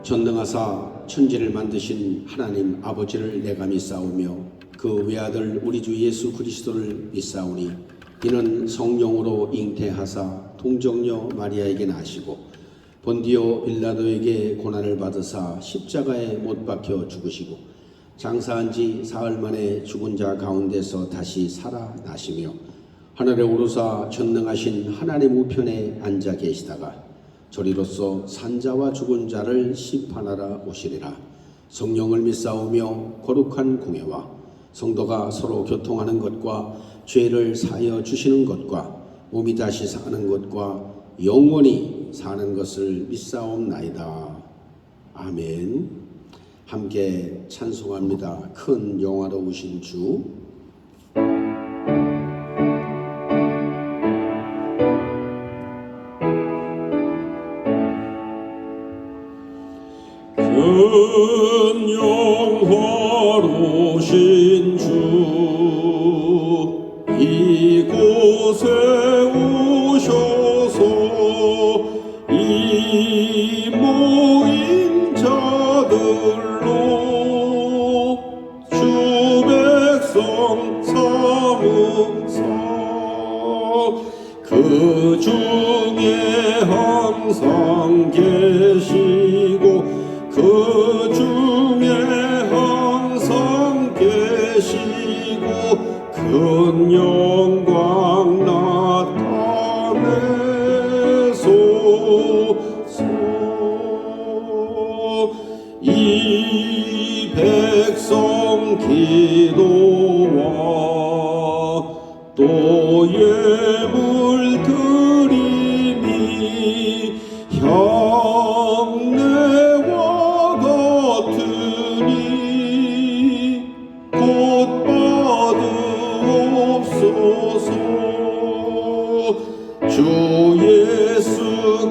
전능하사 천지를 만드신 하나님 아버지를 내가 믿사오며 그 외아들 우리 주 예수 그리스도를 믿사오니 이는 성령으로 잉태하사 동정녀 마리아에게 나시고 본디오 빌라도에게 고난을 받으사 십자가에 못 박혀 죽으시고 장사한 지 사흘 만에 죽은 자 가운데서 다시 살아나시며 하늘에 오르사 전능하신 하나님 우편에 앉아 계시다가 저리로서 산자와 죽은 자를 심판하러 오시리라. 성령을 믿사오며 거룩한 공예와 성도가 서로 교통하는 것과 죄를 사하여 주시는 것과 몸이 다시 사는 것과 영원히 사는 것을 믿사옵나이다. 아멘. 함께 찬송합니다. 큰 영화로우신 주. 큰 영화로우신 주 이곳에 오셔서 이 모인 자들로 주 백성 삼으사 그 중에 항상 계시고 그 중에 항상 계시고 큰 영광 나타내소서. 이 백성 기도와 또 예물 드림이 향내와 같으니 곧 받으옵소서. 주 예수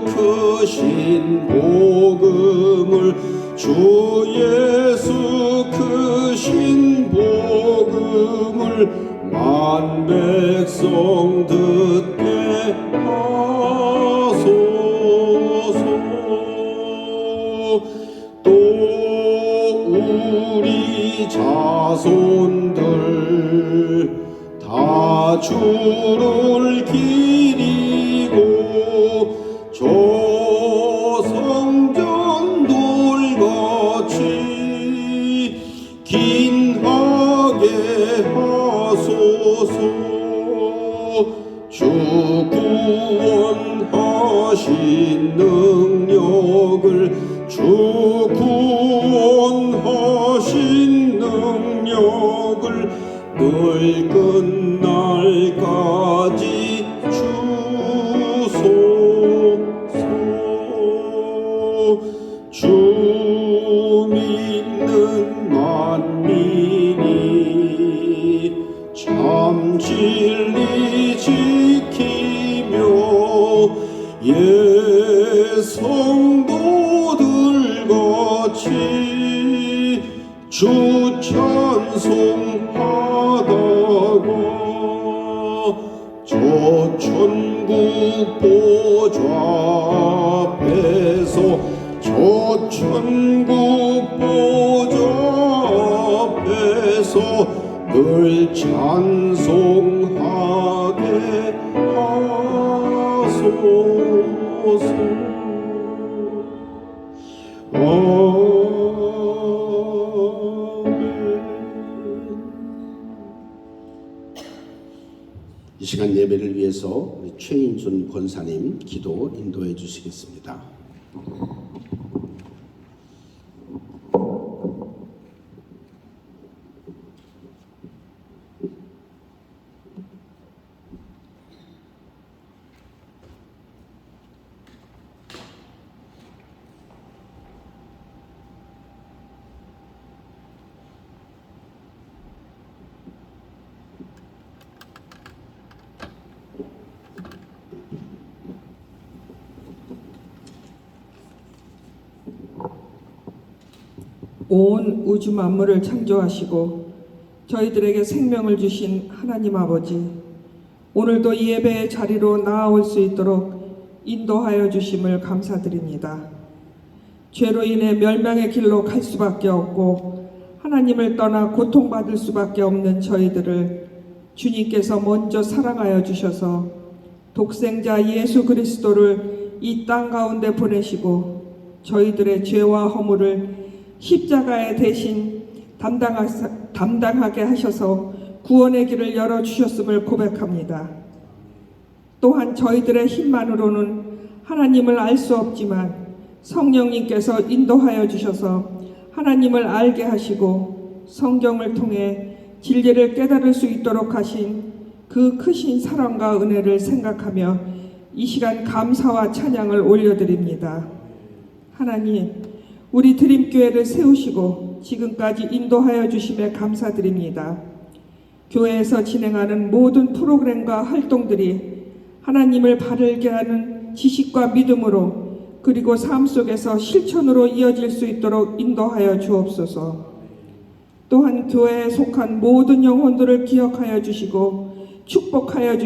크신 복음을 주 예수 크신 복음을 만 백성 듣게 하소서. 또 우리 자손들 다 주를 기리고 저 성전 돌같이 긴하게 하소서. 주 구원하신 능력을 주 구원하신 능력을 늘 끝날까지 주소서. 주 믿는 만민이 참 진리 지키며 성도들 같이 주 찬송하다가 저 천국 보좌 앞에서 저 천국 보좌 앞에서 늘 찬송하게 하소서. 이 시간 예배를 위해서 우리 최인준 권사님 기도 인도해 주시겠습니다. 온 우주 만물을 창조하시고 저희들에게 생명을 주신 하나님 아버지, 오늘도 이 예배의 자리로 나아올 수 있도록 인도하여 주심을 감사드립니다. 죄로 인해 멸망의 길로 갈 수밖에 없고 하나님을 떠나 고통받을 수밖에 없는 저희들을 주님께서 먼저 사랑하여 주셔서 독생자 예수 그리스도를 이 땅 가운데 보내시고 저희들의 죄와 허물을 십자가에 대신 담당하게 하셔서 구원의 길을 열어주셨음을 고백합니다. 또한 저희들의 힘만으로는 하나님을 알 수 없지만 성령님께서 인도하여 주셔서 하나님을 알게 하시고 성경을 통해 진리를 깨달을 수 있도록 하신 그 크신 사랑과 은혜를 생각하며 이 시간 감사와 찬양을 올려드립니다. 하나님, 우리 드림교회를 세우시고 지금까지 인도하여 주심에 감사드립니다. 교회에서 진행하는 모든 프로그램과 활동들이 하나님을 바르게 하는 지식과 믿음으로 그리고 삶 속에서 실천으로 이어질 수 있도록 인도하여 주옵소서. 또한 교회에 속한 모든 영혼들을 기억하여 주시고 축복하여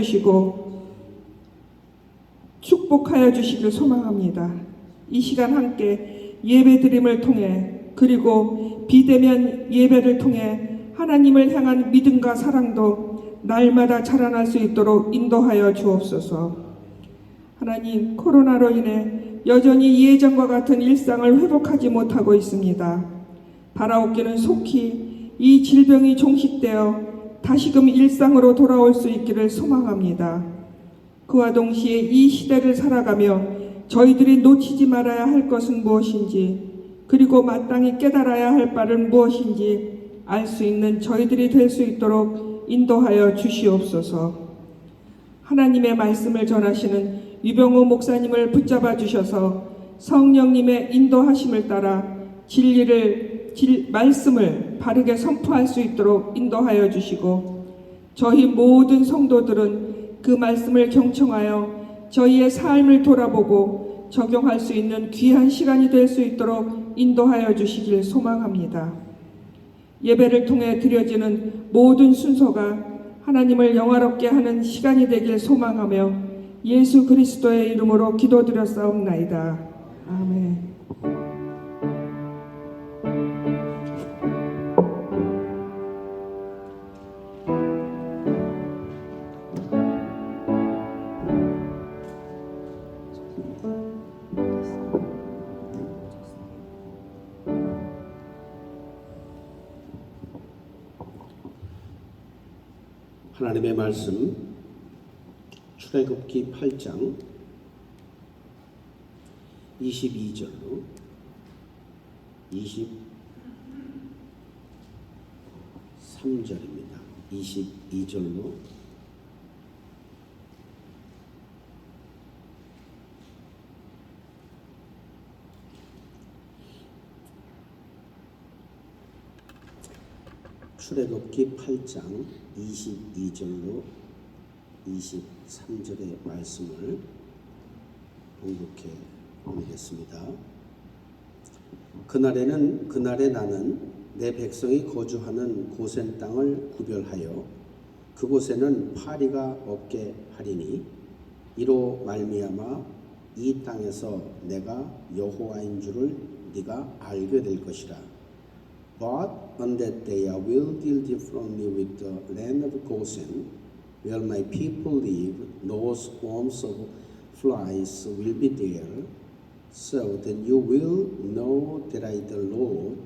주시길 소망합니다. 이 시간 함께 예배드림을 통해 그리고 비대면 예배를 통해 하나님을 향한 믿음과 사랑도 날마다 자라날 수 있도록 인도하여 주옵소서. 하나님, 코로나로 인해 여전히 예전과 같은 일상을 회복하지 못하고 있습니다. 바라옵기는 속히 이 질병이 종식되어 다시금 일상으로 돌아올 수 있기를 소망합니다. 그와 동시에 이 시대를 살아가며 저희들이 놓치지 말아야 할 것은 무엇인지 그리고 마땅히 깨달아야 할 바는 무엇인지 알 수 있는 저희들이 될 수 있도록 인도하여 주시옵소서. 하나님의 말씀을 전하시는 유병우 목사님을 붙잡아 주셔서 성령님의 인도하심을 따라 말씀을 바르게 선포할 수 있도록 인도하여 주시고 저희 모든 성도들은 그 말씀을 경청하여 저희의 삶을 돌아보고 적용할 수 있는 귀한 시간이 될 수 있도록 인도하여 주시길 소망합니다. 예배를 통해 드려지는 모든 순서가 하나님을 영화롭게 하는 시간이 되길 소망하며 예수 그리스도의 이름으로 기도드렸사옵나이다. 아멘. 하나님의 말씀 출애굽기 8장 22절로 23절입니다. 22절로 8장 22절로 23절의 말씀을 봉독해 보겠습니다. 그날에 나는 내 백성이 거주하는 고센 땅을 구별하여 그곳에는 파리가 없게 하리니 이로 말미암아 이 땅에서 내가 여호와인 줄을 네가 알게 될 것이라. But on that day I will deal differently with the land of Goshen, where my people live. No swarms of flies will be there, so that you will know that I, the Lord,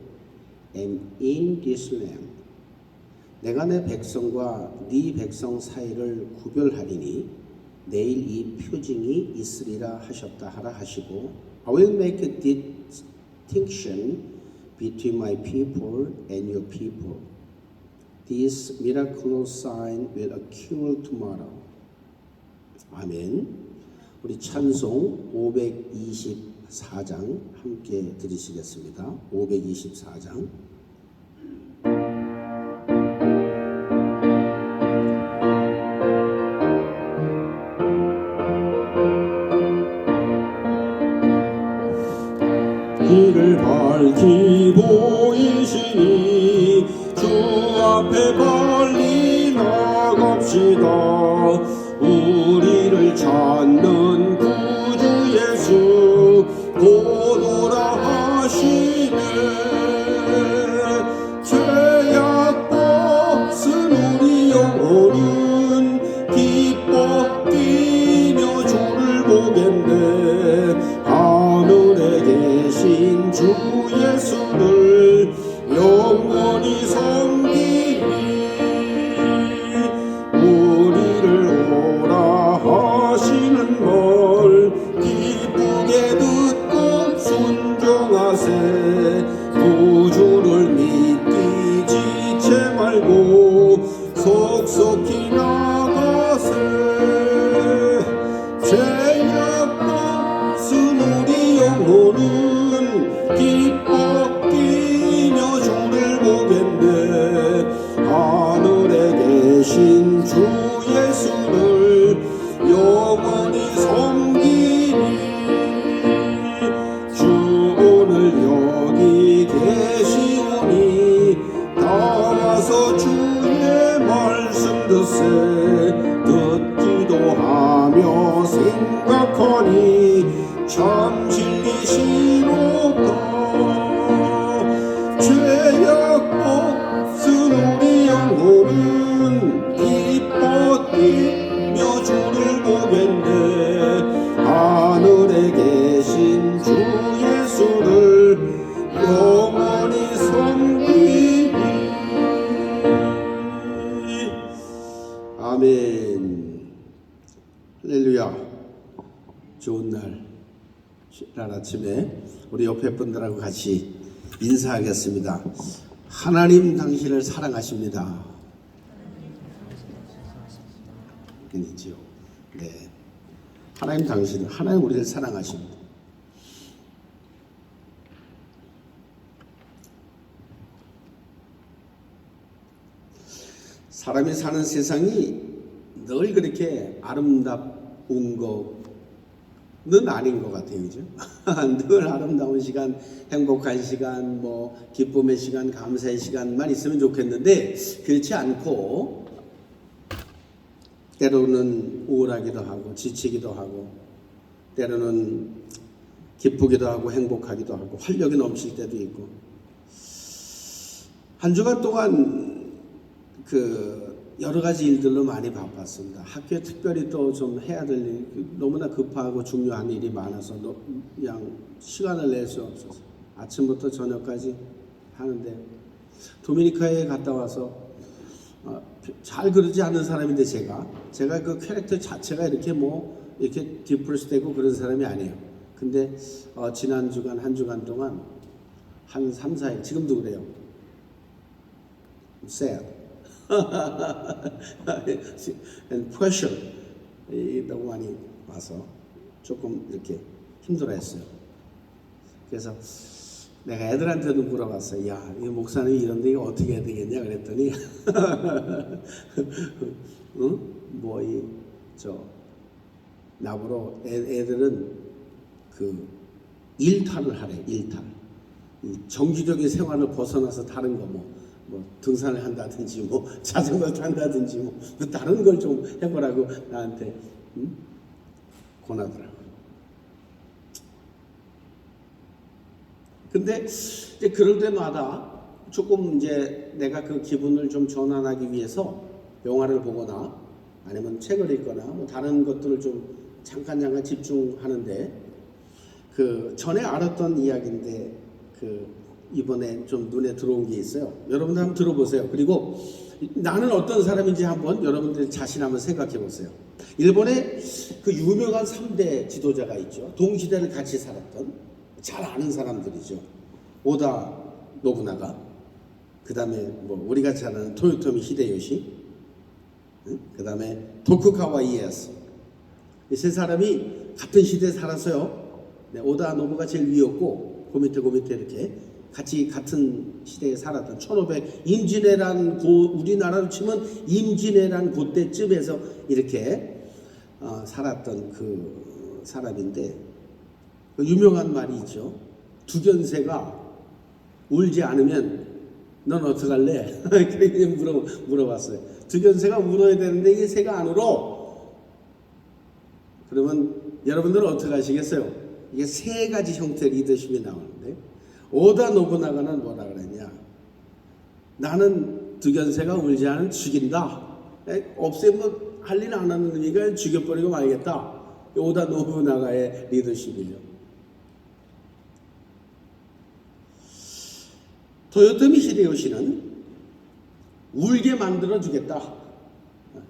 am in this land. 내가 내 백성과 네 백성 사이를 구별하리니 내일 이 표징이 있으리라 하셨다 하라 하시고 I will make a distinction between my people and your people. This miraculous sign will occur tomorrow. 아멘. 우리 찬송 524장 함께 들으시겠습니다. 524장. 길을 밝히 보이시니 주 앞에 빨리 나갑시다. 우리를 찾는 구주 죄악 벗은 우리 영혼은 기뻐 뛰며 주를 보겠네. 하늘에 계신 주 예수를 영원히 섬기리. 우리를 오라 하시는 말 기쁘게 듣고 순종하세. 구주를 믿기 지체 말고 속속히 나가세. 죄악 벗은 우리 영혼은 기뻐 뛰며 주를 보겠네. 하늘에 계신 주 예수를 영원히 섬기리. 주 오늘 여기 계시오니 나와서 주의 말씀 듣세. 듣기도 하며 생각하니 참 진리시로다. 죄악 벗은 우리 영혼은 기뻐 뛰며 주를 보겠네. 하늘에 계신 주 예수를 영원히 섬기리. 아멘. 할렐루야. 좋은 날 아침에 우리 옆에 분들하고 같이 인사하겠습니다. 하나님 당신을 사랑하십니다. 이지요. 네. 하나님 우리를 사랑하십니다. 사람이 사는 세상이 늘 그렇게 아름다운 거는 아닌 것 같아요, 그죠? 늘 아름다운 시간, 행복한 시간, 뭐 기쁨의 시간, 감사의 시간만 있으면 좋겠는데 그렇지 않고 때로는 우울하기도 하고 지치기도 하고 때로는 기쁘기도 하고 행복하기도 하고 활력이 넘칠 때도 있고. 한 주간 동안 여러 가지 일들로 많이 바빴습니다. 학교에 특별히 또 좀 해야 될 일, 너무나 급하고 중요한 일이 많아서 그냥 시간을 낼 수 없어서 아침부터 저녁까지 하는데, 도미니카에 갔다 와서 잘 그러지 않는 사람인데 제가 그 캐릭터 자체가 이렇게 디프레스 되고 그런 사람이 아니에요. 근데 지난 주간 한 주간 동안 한 3, 4일 지금도 그래요. sad and pressure 너무 많이 와서 조금 이렇게 힘들어했어요. 그래서 내가 애들한테도 물어봤어요. 야, 이 목사님이 이런데 이거 어떻게 해야 되겠냐 그랬더니 응? 나보러 애들은 일탈을 하래. 일탈. 이 정기적인 생활을 벗어나서 다른 거 뭐 등산을 한다든지 뭐 자전거를 탄다든지 뭐 다른 걸 좀 해보라고 나한테 권하더라고요. 근데 이제 그럴 때마다 조금 이제 내가 그 기분을 좀 전환하기 위해서 영화를 보거나 아니면 책을 읽거나 뭐 다른 것들을 좀 잠깐 집중하는데, 전에 알았던 이야기인데 이번에 좀 눈에 들어온 게 있어요. 여러분들 한번 들어보세요. 그리고 나는 어떤 사람인지 한번 여러분들 자신 한번 생각해 보세요. 일본에 유명한 3대 지도자가 있죠. 동시대를 같이 살았던 잘 아는 사람들이죠. 오다 노부나가, 그 다음에 우리가 잘 아는 토요토미 히데요시, 그 다음에 도쿠가와 이에야스. 이 세 사람이 같은 시대에 살았어요. 네, 오다 노부가 제일 위였고 그 밑에 이렇게 같이 같은 시대에 살았던 1500 임진왜란 우리나라로 치면 임진왜란 그때쯤에서 이렇게 살았던 그 사람인데, 유명한 말이 있죠. 두견새가 울지 않으면 넌 어떡할래? 그렇게 물어봤어요. 두견새가 울어야 되는데 이게 새가 안 울어. 그러면 여러분들은 어떻게 하시겠어요? 이게 세 가지 형태의 리더십이 나오는데, 오다 노부나가는 뭐라 그랬냐? 나는 득연세가 울지 않은 죽인다. 없애면 할 일 안 하는 의미가 죽여버리고 말겠다. 오다 노부나가의 리더십이죠. 도요토미 히데요시는 울게 만들어 주겠다.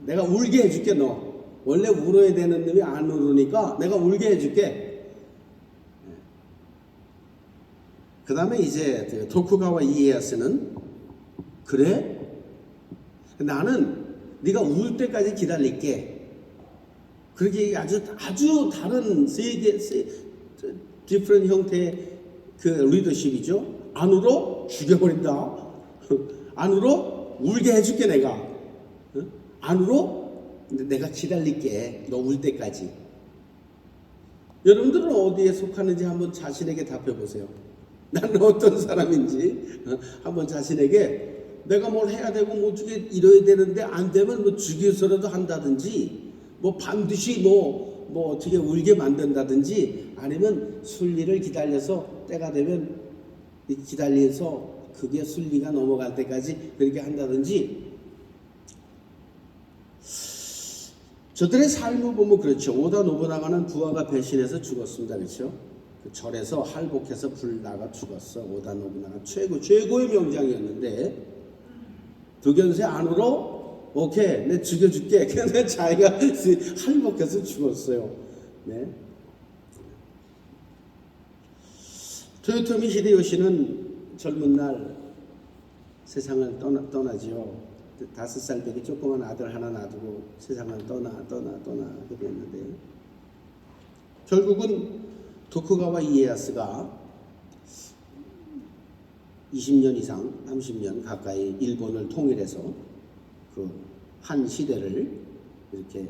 내가 울게 해줄게. 너 원래 울어야 되는 놈이 안 울으니까 내가 울게 해줄게. 그 다음에 이제 토쿠가와 이에야스는 그래? 나는 네가 울 때까지 기다릴게. 그렇게 아주 다른 디프런 형태의 그 리더십이죠. 안 울어? 죽여버린다. 안 울어? 울게 해줄게 내가. 안 울어? 근데 내가 기다릴게. 너 울 때까지. 여러분들은 어디에 속하는지 한번 자신에게 답해 보세요. 나는 어떤 사람인지 한번 자신에게 내가 뭘 해야 되고 뭐 어떻게 이뤄야 되는데 안 되면 뭐 죽여서라도 한다든지 뭐 반드시 뭐 어떻게 울게 만든다든지 아니면 순리를 기다려서 때가 되면 기다려서 그게 순리가 넘어갈 때까지 그렇게 한다든지. 저들의 삶을 보면 그렇죠. 오다 노부나가는 부하가 배신해서 죽었습니다. 그렇죠? 그 절에서 할복해서 불 나가 죽었어. 오다 노부나가 최고의 명장이었는데 득연세 안 울어? 오케이, 내 죽여줄게. 근데 자기가 할복해서 죽었어요. 네. 토요토미 히데요시는 젊은 날 세상을 떠나지요. 5살밖에 조그만 아들 하나 놔두고 세상을 떠나게 됐는데 결국은 도쿠가와 이에야스가 20년 이상 30년 가까이 일본을 통일해서 그 한 시대를 이렇게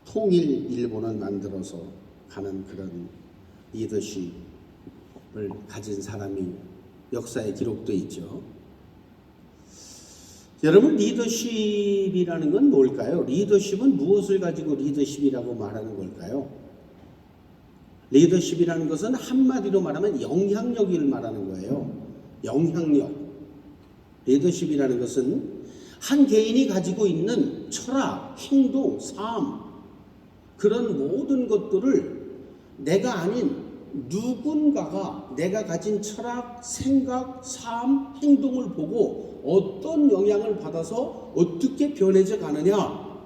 통일 일본을 만들어서 가는 그런 리더십을 가진 사람이 역사에 기록되어 있죠. 여러분, 리더십이라는 건 뭘까요? 리더십은 무엇을 가지고 리더십이라고 말하는 걸까요? 리더십이라는 것은 한마디로 말하면 영향력을 말하는 거예요. 영향력. 리더십이라는 것은 한 개인이 가지고 있는 철학, 행동, 삶, 그런 모든 것들을 내가 아닌 누군가가 내가 가진 철학, 생각, 삶, 행동을 보고 어떤 영향을 받아서 어떻게 변해져 가느냐,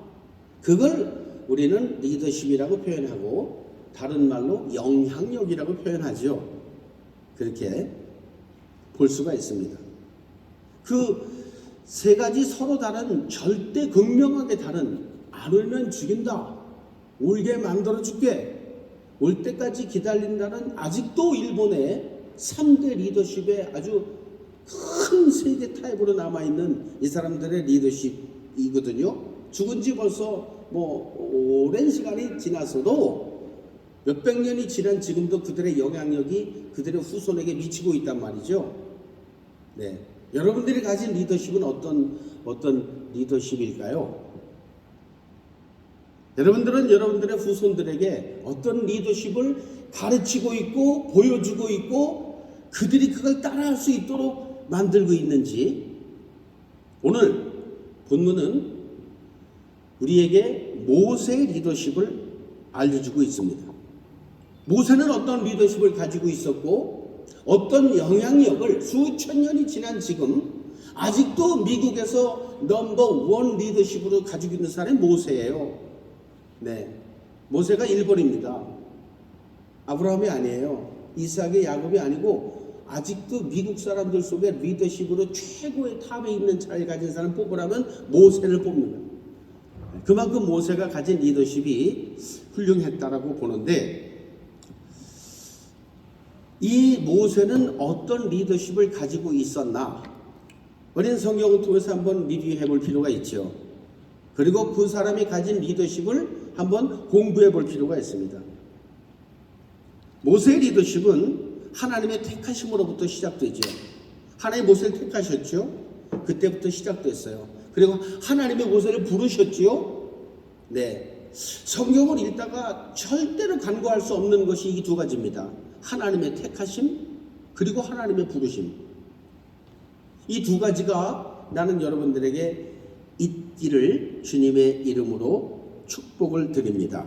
그걸 우리는 리더십이라고 표현하고 다른 말로 영향력이라고 표현하죠. 그렇게 볼 수가 있습니다. 그 세 가지 서로 다른, 절대 극명하게 다른, 안 울면 죽인다, 울게 만들어 줄게, 올 때까지 기다린다는 아직도 일본의 3대 리더십의 아주 큰 세계 타입으로 남아있는 이 사람들의 리더십이거든요. 죽은 지 벌써 뭐 오랜 시간이 지났어도 몇백 년이 지난 지금도 그들의 영향력이 그들의 후손에게 미치고 있단 말이죠. 네. 여러분들이 가진 리더십은 어떤 리더십일까요? 여러분들은 여러분들의 후손들에게 어떤 리더십을 가르치고 있고 보여주고 있고 그들이 그걸 따라할 수 있도록 만들고 있는지, 오늘 본문은 우리에게 모세의 리더십을 알려주고 있습니다. 모세는 어떤 리더십을 가지고 있었고 어떤 영향력을 수천 년이 지난 지금 아직도 미국에서 넘버 1 리더십으로 가지고 있는 사람이 모세예요. 네, 모세가 1번입니다. 아브라함이 아니에요. 이삭의 야곱이 아니고 아직도 미국 사람들 속에 리더십으로 최고의 탑에 있는 자리를 가진 사람 뽑으라면 모세를 뽑는다. 그만큼 모세가 가진 리더십이 훌륭했다라고 보는데, 이 모세는 어떤 리더십을 가지고 있었나? 우리는 성경을 통해서 한번 리뷰해 볼 필요가 있죠. 그리고 그 사람이 가진 리더십을 한번 공부해 볼 필요가 있습니다. 모세의 리더십은 하나님의 택하심으로부터 시작되죠. 하나님 모세를 택하셨죠. 그때부터 시작됐어요. 그리고 하나님의 모세를 부르셨지요. 네, 성경을 읽다가 절대로 간과할 수 없는 것이 이 두 가지입니다. 하나님의 택하심, 그리고 하나님의 부르심. 이 두 가지가 나는 여러분들에게 있기를 주님의 이름으로 축복을 드립니다.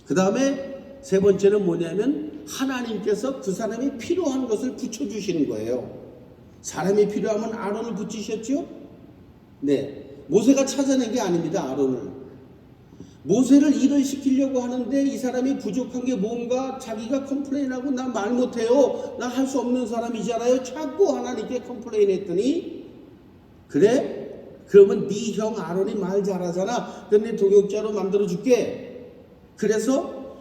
그 다음에 세 번째는 뭐냐면 하나님께서 그 사람이 필요한 것을 붙여주시는 거예요. 사람이 필요하면 아론을 붙이셨죠? 네, 모세가 찾아낸 게 아닙니다. 아론을. 모세를 일을 시키려고 하는데 이 사람이 부족한 게 뭔가 자기가 컴플레인하고 나 말 못해요. 나 할 수 없는 사람이잖아요. 자꾸 하나님께 컴플레인했더니 그래? 그러면 네 형 아론이 말 잘하잖아. 근데 동역자로 만들어줄게. 그래서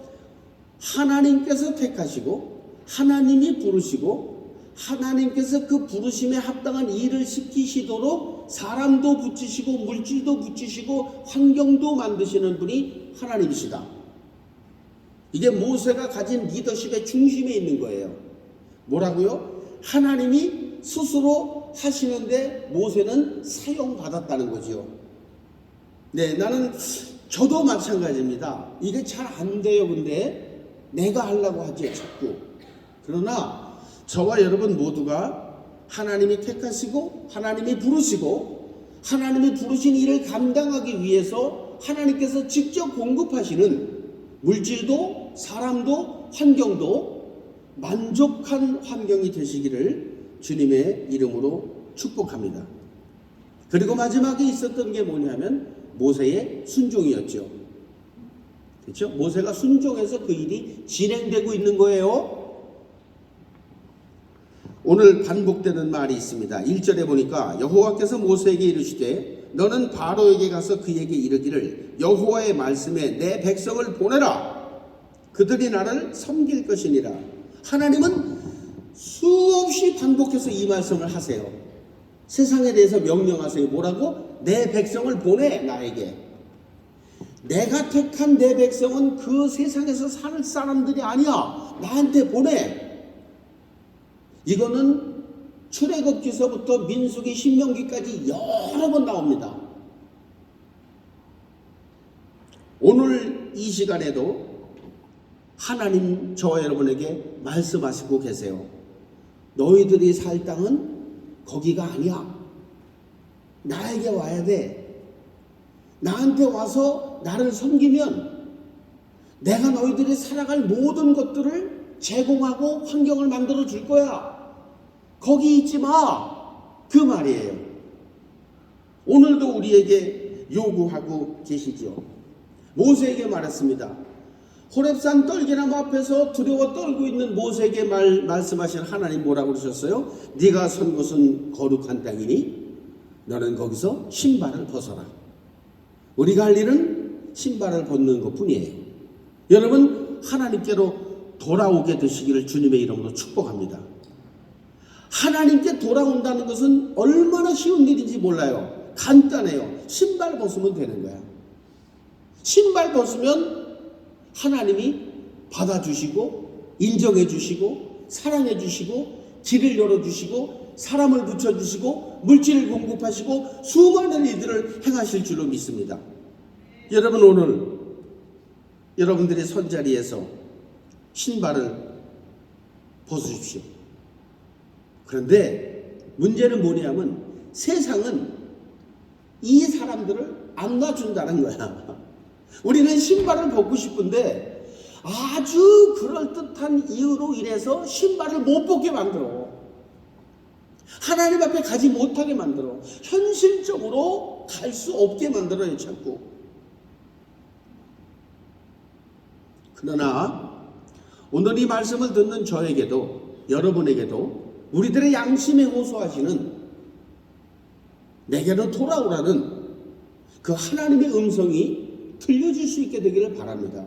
하나님께서 택하시고 하나님이 부르시고 하나님께서 그 부르심에 합당한 일을 시키시도록 사람도 붙이시고 물질도 붙이시고 환경도 만드시는 분이 하나님이시다. 이게 모세가 가진 리더십의 중심에 있는 거예요. 뭐라고요? 하나님이 스스로 하시는데 모세는 사용받았다는 거죠. 네, 저도 마찬가지입니다. 이게 잘 안 돼요. 근데 내가 하려고 하지 자꾸. 그러나 저와 여러분 모두가 하나님이 택하시고 하나님이 부르시고 하나님이 부르신 일을 감당하기 위해서 하나님께서 직접 공급하시는 물질도 사람도 환경도 만족한 환경이 되시기를 주님의 이름으로 축복합니다. 그리고 마지막에 있었던 게 뭐냐면 모세의 순종이었죠. 그렇죠? 모세가 순종해서 그 일이 진행되고 있는 거예요. 오늘 반복되는 말이 있습니다. 1절에 보니까 여호와께서 모세에게 이르시되 너는 바로에게 가서 그에게 이르기를 여호와의 말씀에 내 백성을 보내라. 그들이 나를 섬길 것이니라. 하나님은 수없이 반복해서 이 말씀을 하세요. 세상에 대해서 명령하세요. 뭐라고? 내 백성을 보내 나에게. 내가 택한 내 백성은 그 세상에서 살 사람들이 아니야. 나한테 보내. 이거는 출애굽기서부터 민수기 신명기까지 여러 번 나옵니다. 오늘 이 시간에도 하나님 저와 여러분에게 말씀하시고 계세요. 너희들이 살 땅은 거기가 아니야. 나에게 와야 돼. 나한테 와서 나를 섬기면 내가 너희들이 살아갈 모든 것들을 제공하고 환경을 만들어 줄 거야. 거기 있지 마. 그 말이에요. 오늘도 우리에게 요구하고 계시죠. 모세에게 말했습니다. 호렙산 떨기나무 앞에서 두려워 떨고 있는 모세에게 말씀하신 하나님 뭐라고 그러셨어요? 네가 선 곳은 거룩한 땅이니 너는 거기서 신발을 벗어라. 우리가 할 일은 신발을 벗는 것뿐이에요. 여러분 하나님께로 돌아오게 되시기를 주님의 이름으로 축복합니다. 하나님께 돌아온다는 것은 얼마나 쉬운 일인지 몰라요. 간단해요. 신발 벗으면 되는 거야. 신발 벗으면 하나님이 받아주시고 인정해 주시고 사랑해 주시고 길을 열어주시고 사람을 붙여주시고 물질을 공급하시고 수많은 일들을 행하실 줄로 믿습니다. 여러분 오늘 여러분들의 손자리에서 신발을 벗으십시오. 그런데 문제는 뭐냐면 세상은 이 사람들을 안 놔준다는 거야. 우리는 신발을 벗고 싶은데 아주 그럴듯한 이유로 인해서 신발을 못 벗게 만들어. 하나님 앞에 가지 못하게 만들어. 현실적으로 갈 수 없게 만들어요, 자꾸. 그러나 오늘 이 말씀을 듣는 저에게도 여러분에게도 우리들의 양심에 호소하시는 내게로 돌아오라는 그 하나님의 음성이 들려줄 수 있게 되기를 바랍니다.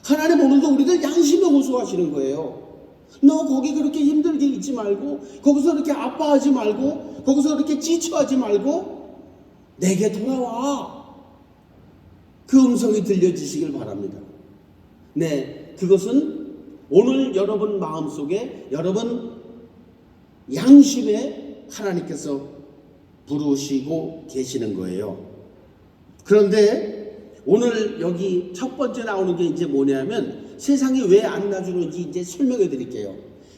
하나님 오늘도 우리들 양심에 호소하시는 거예요. 너 거기 그렇게 힘들게 있지 말고 거기서 그렇게 아파하지 말고 거기서 그렇게 지쳐하지 말고 내게 돌아와. 그 음성이 들려주시길 바랍니다. 네, 그것은 오늘 여러분 마음속에 여러분 양심에 하나님께서 부르시고 계시는 거예요. 그런데 오늘 여기 첫 번째 나오는 게 이제 뭐냐면 세상이 왜 안 놔주는지 이제 설명해 드릴게요.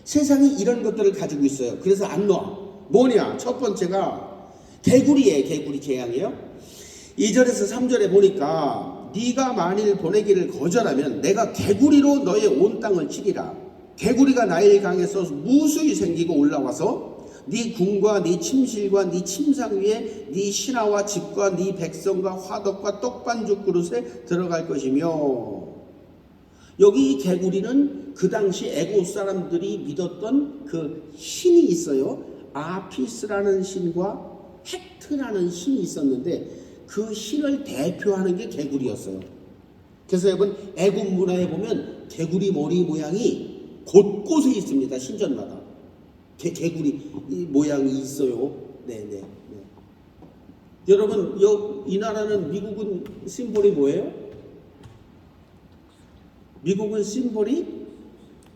세상이 이런 것들을 가지고 있어요. 그래서 안 놔. 뭐냐? 첫 번째가 개구리예요. 개구리 재앙이에요. 2절에서 3절에 보니까 네가 만일 보내기를 거절하면 내가 개구리로 너의 온 땅을 치리라. 개구리가 나일강에서 무수히 생기고 올라와서 네 궁과 네 침실과 네 침상 위에 네 신하와 집과 네 백성과 화덕과 떡반죽 그릇에 들어갈 것이며, 여기 이 개구리는 그 당시 애국 사람들이 믿었던 그 신이 있어요. 아피스라는 신과 헥트라는 신이 있었는데 그 신을 대표하는 게 개구리였어요. 그래서 여러분 애국 문화에 보면 개구리 머리 모양이 곳곳에 있습니다. 신전마다 개구리 모양이 있어요. 네네. 여러분 이 나라는 미국은 심볼이 뭐예요? 미국은 심볼이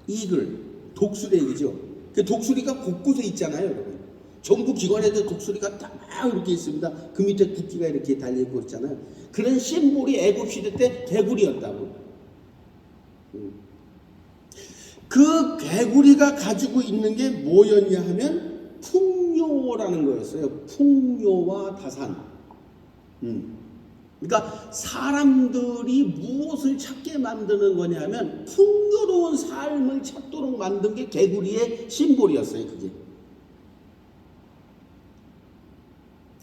이글, 독수리이죠. 그 독수리가 곳곳에 있잖아요, 여러분. 정부 기관에도 독수리가 딱 이렇게 있습니다. 그 밑에 국기가 이렇게 달려있고 있잖아요. 그런 심볼이 애국 시대 때 개구리였다고. 그 개구리가 가지고 있는 게 뭐였냐 하면 풍요라는 거였어요. 풍요와 다산. 그러니까 사람들이 무엇을 찾게 만드는 거냐면 풍요로운 삶을 찾도록 만든 게 개구리의 심볼이었어요. 그게.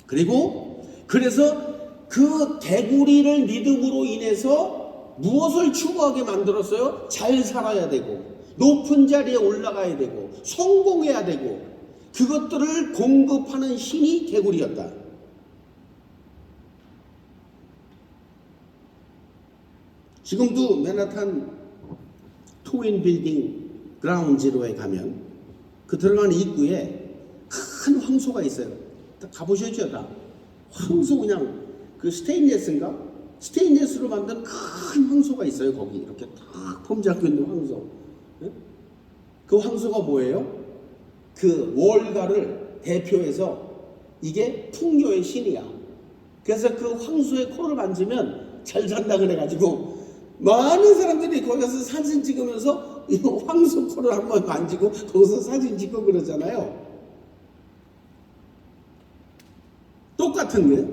그리고 그래서 그 개구리를 믿음으로 인해서 무엇을 추구하게 만들었어요? 잘 살아야 되고 높은 자리에 올라가야 되고 성공해야 되고 그것들을 공급하는 신이 개구리였다. 지금도 맨하탄 트윈 빌딩 그라운드 제로에 가면 그 들어가는 입구에 큰 황소가 있어요. 다 가보셨죠? 다 황소 그냥 그 스테인레스인가? 스테인레스로 만든 큰 황소가 있어요. 거기 이렇게 딱 폼 잡고 있는 황소. 네? 그 황소가 뭐예요? 그 월가를 대표해서 이게 풍요의 신이야. 그래서 그 황소의 코를 만지면 잘 산다 그래가지고 많은 사람들이 거기 가서 사진 찍으면서 이 황소 코를 한번 만지고 거기서 사진 찍고 그러잖아요. 똑같은 거예요.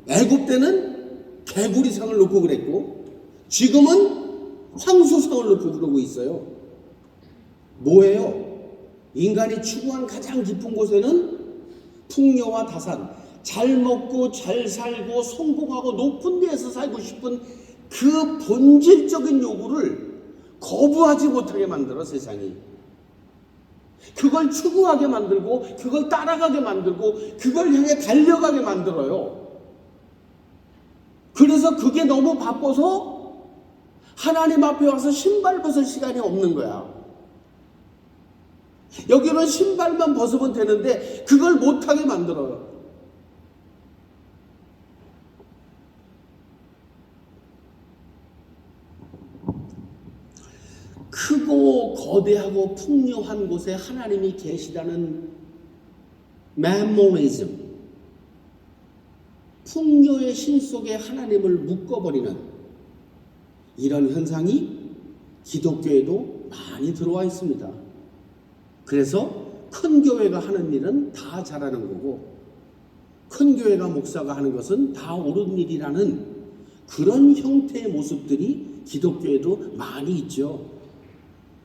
애굽 때는 개구리상을 놓고 그랬고 지금은 황소상을 놓고 그러고 있어요. 뭐예요? 인간이 추구한 가장 깊은 곳에는 풍요와 다산, 잘 먹고 잘 살고 성공하고 높은 데에서 살고 싶은 그 본질적인 요구를 거부하지 못하게 만들어 세상이. 그걸 추구하게 만들고 그걸 따라가게 만들고 그걸 향해 달려가게 만들어요. 그래서 그게 너무 바빠서 하나님 앞에 와서 신발 벗을 시간이 없는 거야. 여기는 신발만 벗으면 되는데 그걸 못하게 만들어요. 크고 거대하고 풍요한 곳에 하나님이 계시다는 맘모니즘, 풍요의 신 속에 하나님을 묶어버리는 이런 현상이 기독교에도 많이 들어와 있습니다. 그래서 큰 교회가 하는 일은 다 잘하는 거고 큰 교회가 목사가 하는 것은 다 옳은 일이라는 그런 형태의 모습들이 기독교에도 많이 있죠.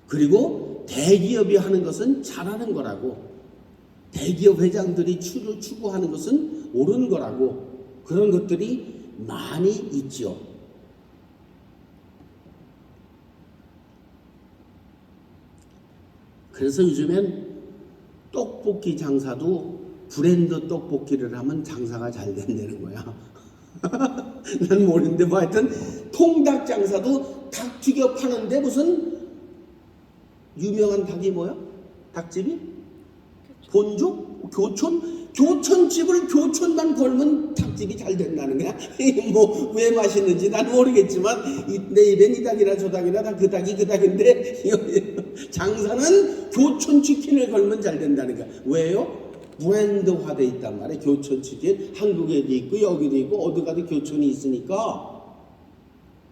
그리고 대기업이 하는 것은 잘하는 거라고, 대기업 회장들이 추구하는 것은 옳은 거라고, 그런 것들이 많이 있죠. 그래서 요즘엔 떡볶이 장사도 브랜드 떡볶이를 하면 장사가 잘 된다는 거야. 난 모르는데 뭐 하여튼 통닭 장사도 닭 튀겨 파는데 무슨 유명한 닭이 뭐야? 닭집이? 본죽? 교촌집을 교촌만 걸면 닭집이 잘 된다는 거야? 뭐 왜 맛있는지 난 모르겠지만 내 입엔 이 닭이나 저 닭이나 다 그 닭이 그 닭인데 장사는 교촌치킨을 걸면 잘 된다는 거야. 왜요? 브랜드화돼 있단 말이에요. 교촌치킨 한국에도 있고 여기도 있고 어디 가도 교촌이 있으니까.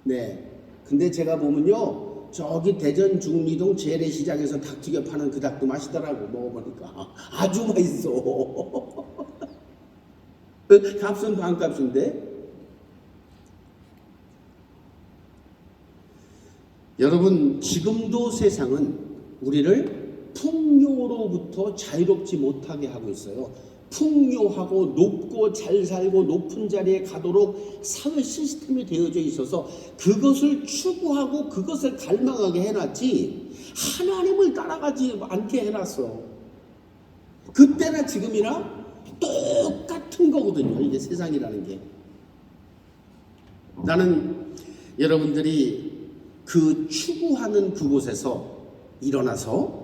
네. 근데 제가 보면요 저기 대전 중리동 재래시장에서 닭튀겨 파는 그 닭도 맛있더라고. 먹어보니까 아주 맛있어. 값은 반값인데. 여러분, 지금도 세상은 우리를 풍요로부터 자유롭지 못하게 하고 있어요. 풍요하고 높고 잘 살고 높은 자리에 가도록 사회 시스템이 되어져 있어서 그것을 추구하고 그것을 갈망하게 해놨지 하나님을 따라가지 않게 해놨어. 그때나 지금이나 똑같은 거거든요. 이게 세상이라는 게. 나는 여러분들이 그 추구하는 그곳에서 일어나서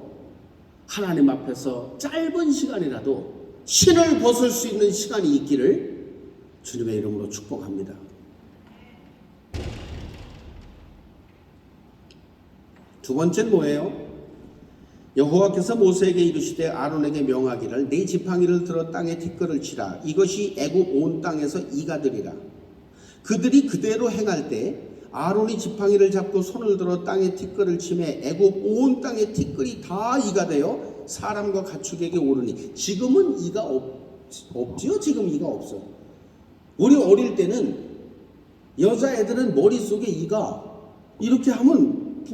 하나님 앞에서 짧은 시간이라도 신을 벗을 수 있는 시간이 있기를 주님의 이름으로 축복합니다. 두 번째는 뭐예요? 여호와께서 모세에게 이르시되 아론에게 명하기를 네 지팡이를 들어 땅에 티끌을 치라. 이것이 애굽 온 땅에서 이가 되리라. 그들이 그대로 행할 때 아론이 지팡이를 잡고 손을 들어 땅에 티끌을 치매 애굽 온 땅에 티끌이 다 이가 되어 사람과 가축에게 오르니. 지금은 이가 없지요. 지금 이가 없어. 우리 어릴 때는 여자애들은 머릿속에 이가 이렇게 하면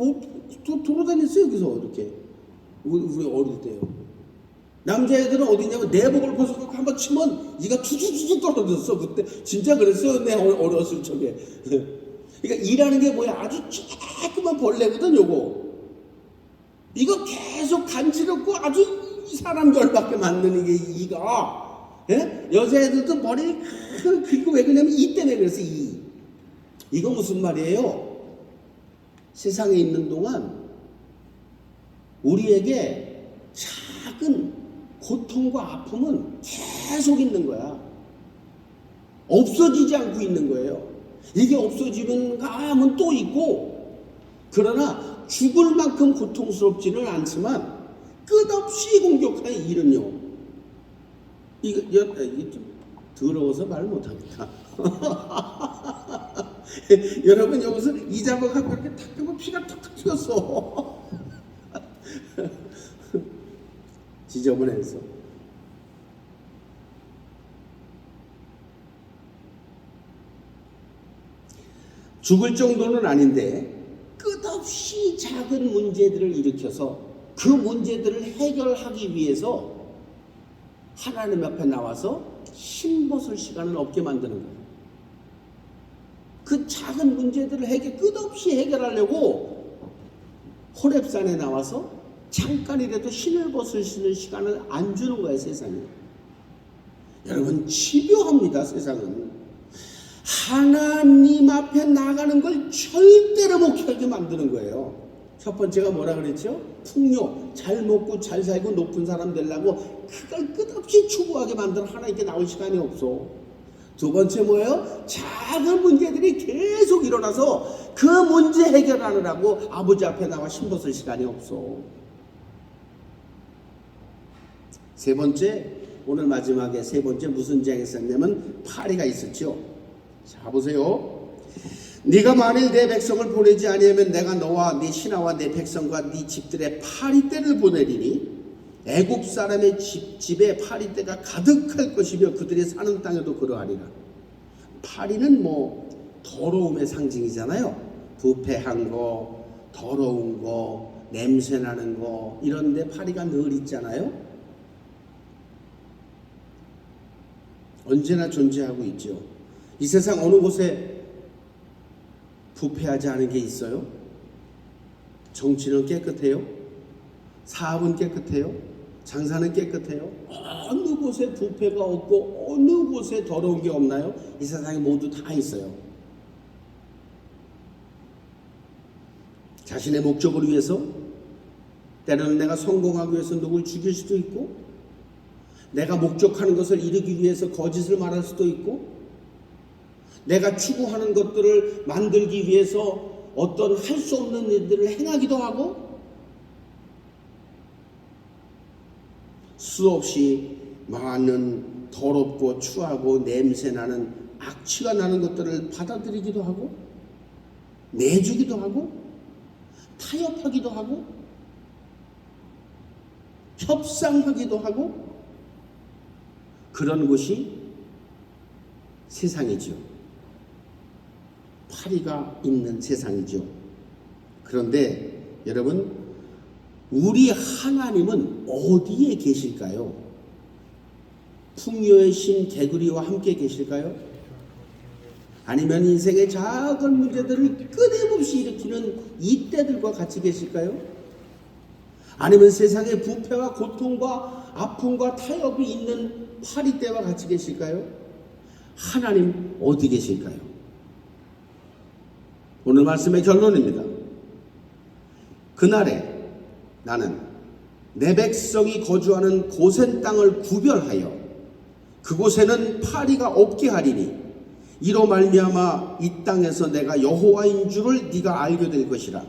돌아다녔어요. 여기서 이렇게. 우리 어릴 때요. 남자애들은 어디냐면 내복을 벗어서 한번 치면 이가 투투투 떨어졌어. 그때 진짜 그랬어요. 내 어렸을 적에. 그러니까 이라는 게 뭐야? 아주 조그만 벌레거든. 요거 이거 계속 간지럽고 아주 사람 열받게 만드는 게 이가. 예? 여자애들도 머리를 긁고 왜 그러냐면 이 때문에 그랬어. 이거 무슨 말이에요? 세상에 있는 동안 우리에게 작은 고통과 아픔은 계속 있는 거야. 없어지지 않고 있는 거예요. 이게 없어지는가 하면 또 있고, 그러나 죽을 만큼 고통스럽지는 않지만 끝없이 공격하는 일은요. 이게 좀 더러워서 말 못하겠다. 여러분, 여기서 이 잡아갖고 이렇게 탁 끄고 피가 툭툭 튀었어. 지저분해서. 죽을 정도는 아닌데 끝없이 작은 문제들을 일으켜서 그 문제들을 해결하기 위해서 하나님 앞에 나와서 힘벗을 시간을 없게 만드는 거예요. 그 작은 문제들을 끝없이 해결하려고 호렙산에 나와서 잠깐이라도 신을 벗으시는 시간을 안 주는 거예요. 세상에. 여러분, 집요합니다. 세상은. 하나님 앞에 나가는 걸 절대로 못하게 만드는 거예요. 첫 번째가 뭐라 그랬죠? 풍요, 잘 먹고 잘 살고 높은 사람 되려고 그걸 끝없이 추구하게 만들어 하나님께 나올 시간이 없어. 두 번째 뭐예요? 작은 문제들이 계속 일어나서 그 문제 해결하느라고 아버지 앞에 나와 힘벗을 시간이 없어. 세 번째, 오늘 마지막에 세 번째 무슨 장이 있었냐면 파리가 있었죠. 자, 보세요. 네가 만일 내 백성을 보내지 아니하면 내가 너와 네 신하와 네 백성과 네 집들의 파리떼를 보내리니 애굽 사람의 집에 파리떼가 가득할 것이며 그들이 사는 땅에도 그러하리라. 파리는 더러움의 상징이잖아요. 부패한 거, 더러운 거, 냄새나는 거, 이런 데 파리가 늘 있잖아요. 언제나 존재하고 있죠. 이 세상 어느 곳에 부패하지 않은 게 있어요? 정치는 깨끗해요? 사업은 깨끗해요? 장사는 깨끗해요? 어느 곳에 부패가 없고 어느 곳에 더러운 게 없나요? 이 세상에 모두 다 있어요. 자신의 목적을 위해서, 때로는 내가 성공하기 위해서 누굴 죽일 수도 있고, 내가 목적하는 것을 이루기 위해서 거짓을 말할 수도 있고, 내가 추구하는 것들을 만들기 위해서 어떤 할 수 없는 일들을 행하기도 하고, 수없이 많은 더럽고 추하고 냄새나는 악취가 나는 것들을 받아들이기도 하고 내주기도 하고 타협하기도 하고 협상하기도 하고 그런 곳이 세상이죠. 파리가 있는 세상이죠. 그런데 여러분, 우리 하나님은 어디에 계실까요? 풍요의 신 개구리와 함께 계실까요? 아니면 인생의 작은 문제들을 끊임없이 일으키는 이떼들과 같이 계실까요? 아니면 세상의 부패와 고통과 아픔과 타협이 있는 파리떼와 같이 계실까요? 하나님 어디 계실까요? 오늘 말씀의 결론입니다. 그날에 나는 내 백성이 거주하는 고센 땅을 구별하여 그곳에는 파리가 없게 하리니 이로 말미암아 이 땅에서 내가 여호와인 줄을 네가 알게 될 것이라.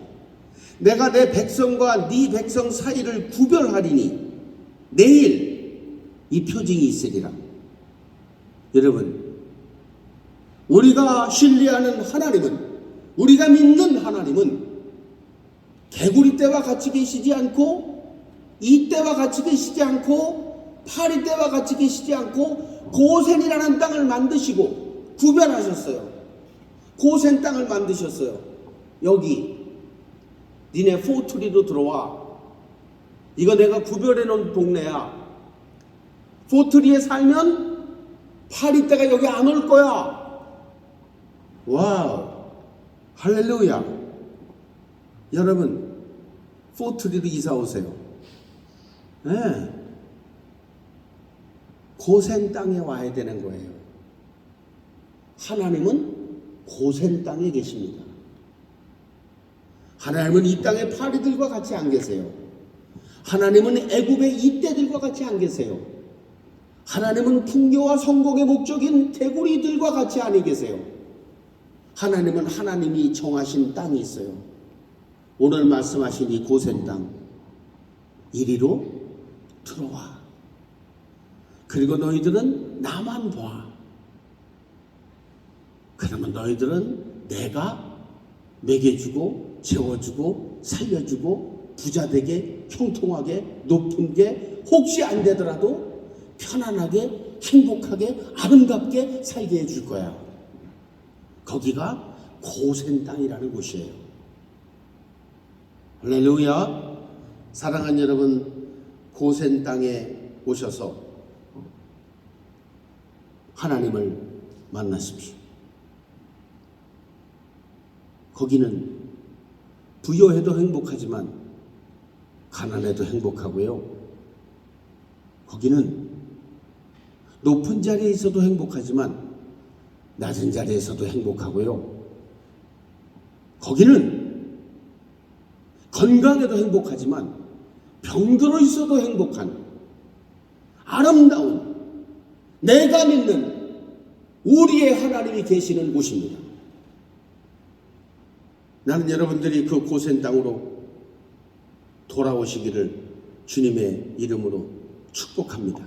내가 내 백성과 네 백성 사이를 구별하리니 내일 이 표징이 있으리라. 여러분, 우리가 신뢰하는 하나님은, 우리가 믿는 하나님은 개구리 떼와 같이 계시지 않고 이 떼와 같이 계시지 않고 파리 떼와 같이 계시지 않고 고센이라는 땅을 만드시고 구별하셨어요. 고센 땅을 만드셨어요. 여기 니네 포트리로 들어와. 이거 내가 구별해 놓은 동네야. 포트리에 살면 파리 떼가 여기 안 올 거야. 와우, 할렐루야. 여러분, 포트리로 이사 오세요. 네. 고센 땅에 와야 되는 거예요. 하나님은 고센 땅에 계십니다. 하나님은 이 땅의 파리들과 같이 안 계세요. 하나님은 애굽의 이떼들과 같이 안 계세요. 하나님은 풍요와 성공의 목적인 개구리들과 같이 안 계세요. 하나님은 하나님이 정하신 땅이 있어요. 오늘 말씀하신 이 고센 땅, 이리로 들어와. 그리고 너희들은 나만 봐. 그러면 너희들은 내가 먹여주고 재워주고 살려주고 부자되게 형통하게 높은 게 혹시 안 되더라도 편안하게 행복하게 아름답게 살게 해줄 거야. 거기가 고센 땅이라는 곳이에요. 할렐루야. 사랑하는 여러분, 고센 땅에 오셔서 하나님을 만나십시오. 거기는 부여해도 행복하지만 가난해도 행복하고요. 거기는 높은 자리에 있어도 행복하지만 낮은 자리에서도 행복하고요. 거기는 건강해도 행복하지만 병들어 있어도 행복한 아름다운 내가 믿는 우리의 하나님이 계시는 곳입니다. 나는 여러분들이 그 고센 땅으로 돌아오시기를 주님의 이름으로 축복합니다.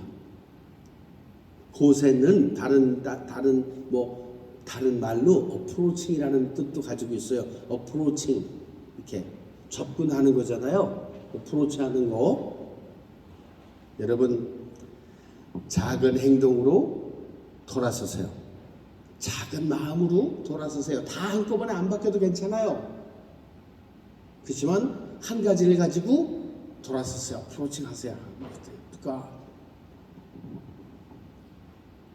고센은 다른 말로 어프로칭이라는 뜻도 가지고 있어요. 어프로칭, 이렇게 접근하는 거잖아요. 어프로치하는 거. 여러분, 작은 행동으로 돌아서세요. 작은 마음으로 돌아서세요. 다 한꺼번에 안 바뀌어도 괜찮아요. 그렇지만 한 가지를 가지고 돌아서세요. 어프로칭 하세요. 그러니까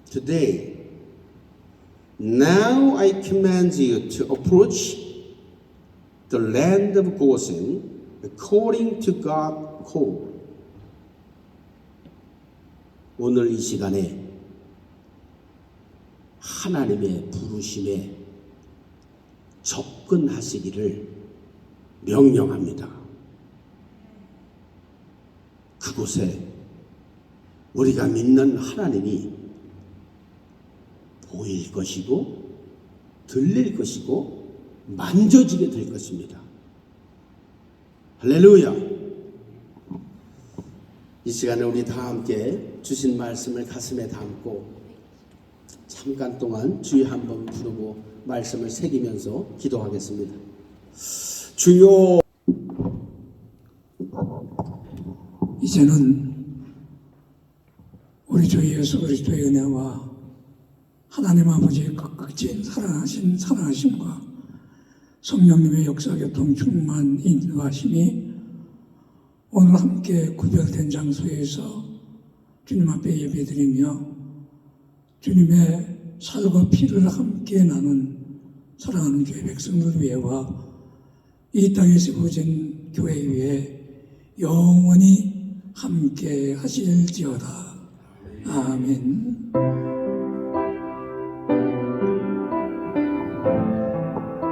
Today, now I command you to approach the land of Goshen according to God's call. 오늘 이 시간에 하나님의 부르심에 접근하시기를 명령합니다. 그곳에 우리가 믿는 하나님이 보일 것이고 들릴 것이고 만져지게 될 것입니다. 할렐루야. 이 시간에 우리 다 함께 주신 말씀을 가슴에 담고 잠깐 동안 주여 한번 부르고 말씀을 새기면서 기도하겠습니다. 주여. 이제는 우리 주 예수 그리스도의 은혜와 하나님 아버지의 깍깍진 사랑하심과 성령님의 역사교통 충만 인도하심이 오늘 함께 구별된 장소에서 주님 앞에 예배드리며 주님의 살과 피를 함께 나눈 사랑하는 교회 백성들 위해와 이 땅에 세워진 교회 위에 영원히 함께 하실지어다. 아멘.